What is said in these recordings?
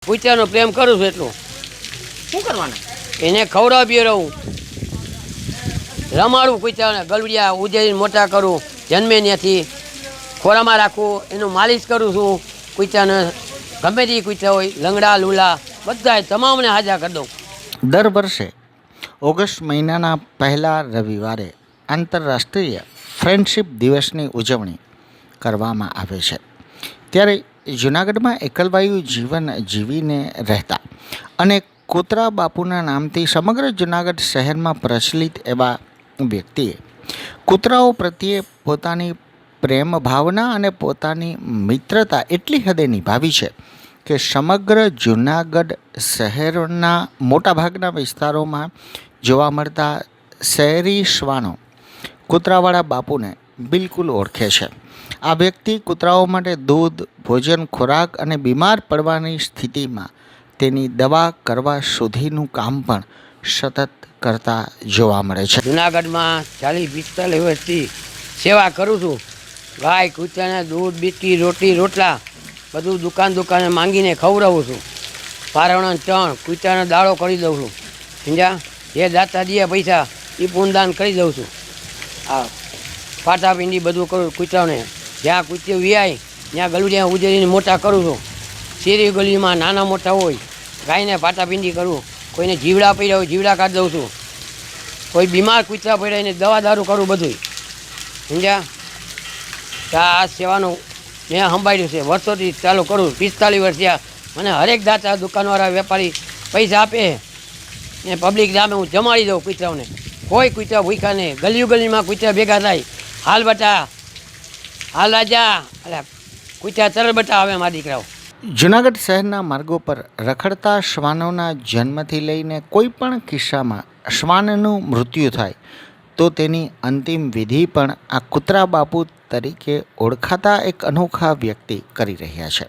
કૂતરાનો પ્રેમ કરું છું એટલું. શું કરવાના? એને ખવડાવ પીવડાવું, રમાડું કૂતરાને, ગલવડિયા ઉજેરીને મોટા કરું, જન્મે ત્યાંથી ખોરામાં રાખું, એનું માલિશ કરું છું. કૂતરાને ગમે તે કૂતરા હોય, લંગડા લૂલા બધાય તમામને હાજર કરી દઉં. દર વર્ષે ઓગસ્ટ મહિનાના પહેલા રવિવારે આંતરરાષ્ટ્રીય ફ્રેન્ડશિપ દિવસની ઉજવણી કરવામાં આવે છે. ત્યારે જૂનાગઢમાં એકલવાયુ જીવન જીવીને રહેતા અને કૂતરા બાપુના નામથી સમગ્ર જૂનાગઢ શહેરમાં પ્રચલિત એવા વ્યક્તિએ કૂતરાઓ પ્રત્યે પોતાની પ્રેમ ભાવના અને પોતાની મિત્રતા એટલી હદે નિભાવી છે કે સમગ્ર જૂનાગઢ શહેરના મોટાભાગના વિસ્તારોમાં જોવા મળતા શહેરી શ્વાનો કૂતરાવાળા બાપુને બિલકુલ ઓળખે છે. આ વ્યક્તિ કૂતરાઓ માટે દૂધ, ભોજન, ખોરાક અને બીમાર પડવાની સ્થિતિમાં તેની દવા કરવા સુધીનું કામ પણ સતત કરતા જોવા મળે છે. જૂનાગઢમાં 40-45 વર્ષથી સેવા કરું છું. ગાય કૂતરાને દૂધ, બિસ્કીટ, રોટલી, રોટલા બધું દુકાને માંગીને ખવડાવું છું. પારવણા ચણ, કૂતરાનો દાળો કરી દઉં છું. સમજ્યા? જે દાતા દે પૈસા એ પૂનદાન કરી દઉં છું. આ પાટા પીંડી બધું કરું કૂતરાઓને. જ્યાં કૂતરું વિયાય ત્યાં ગલુડિયા ઉજેરીને મોટા કરું છું. શેરી ગલીમાં નાના મોટા હોય ગાયને પાટા પીંડી કરું. કોઈને જીવડા પડ્યા હોય જીવડા કાઢી દઉં છું. કોઈ બીમાર કૂતરા પડ્યા એને દવા દારૂ કરું બધું. સમજ્યા? આ સેવાનું મેં સંભાળ્યું છે, વર્ષોથી ચાલુ કરું. 45 વર્ષ થયા. મને હરેક દાતા દુકાનવાળા વેપારી પૈસા આપે ને પબ્લિક સામે હું જમાડી દઉં કૂતરાઓને. કોઈ કૂતરા ભૂખ્યા નહીં. ગલીમાં કૂતરા ભેગા થાય, હાલ બટા, હાલ રાજા, એટલે કૂતરા તરત બટા આવે મારા દીકરાઓ. જૂનાગઢ શહેરના માર્ગો પર રખડતા શ્વાનોના જન્મથી લઈને કોઈ પણ કિસ્સામાં શ્વાનનું મૃત્યુ થાય તો તેની અંતિમ વિધિ પણ આ કૂતરા બાપુ તરીકે ઓળખાતા એક અનોખા વ્યક્તિ કરી રહ્યા છે.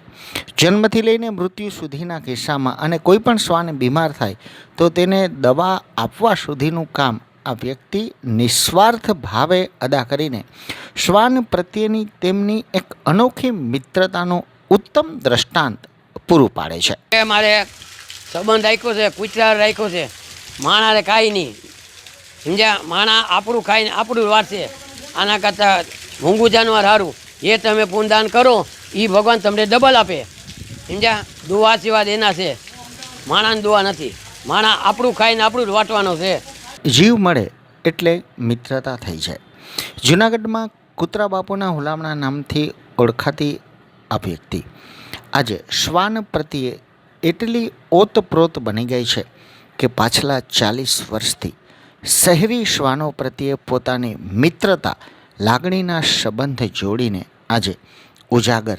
જન્મથી લઈને મૃત્યુ સુધીના કિસ્સામાં અને કોઈ પણ શ્વાન બીમાર થાય તો તેને દવા આપવા સુધીનું કામ આ વ્યક્તિ નિસ્વાર્થ ભાવે અદા કરીને શ્વાન પ્રત્યેની તેમની એક અનોખી મિત્રતાનું ઉત્તમ દ્રષ્ટાંત પૂરું પાડે છે. મારે સંબંધ રાખ્યો છે, કૂતરા રાખ્યો છે, માણાને કાંઈ નહીં. સમજ્યા? માણા આપણું ખાઈને આપણું વારશે. આના કરતાં મૂંગું જાનવર સારું. એ તમે પૂનદાન કરો એ ભગવાન તમને ડબલ આપે. સમજ્યા? દુઆ આશીર્વાદ એના છે, માણાની દુઆ નથી. માણા આપણું ખાઈને આપણું જ વાટવાનો છે. જીવ મળે એટલે મિત્રતા થઈ જાય. જૂનાગઢમાં કૂતરા બાપુના હુલામણા નામથી ઓળખાતી આ વ્યક્તિ આજે શ્વાન પ્રત્યે એટલી ઓતપ્રોત બની ગઈ છે કે પાછલા 40 વર્ષથી શહેરી શ્વાનો પ્રત્યે પોતાની મિત્રતા, લાગણીના સંબંધ જોડીને આજે ઉજાગર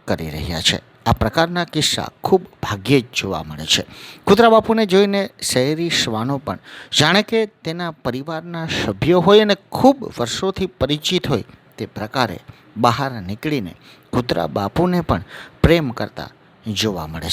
કરી રહ્યા છે. આ પ્રકારના કિસ્સા ખૂબ ભાગ્યે જ જોવા મળે છે. કૂતરા બાપુને જોઈને શહેરી શ્વાનો પણ જાણે કે તેના પરિવારના સભ્યો હોય અને ખૂબ વર્ષોથી પરિચિત હોય તે પ્રકારે બહાર નીકળીને કૂતરા બાપુને પણ પ્રેમ કરતા જોવા મળે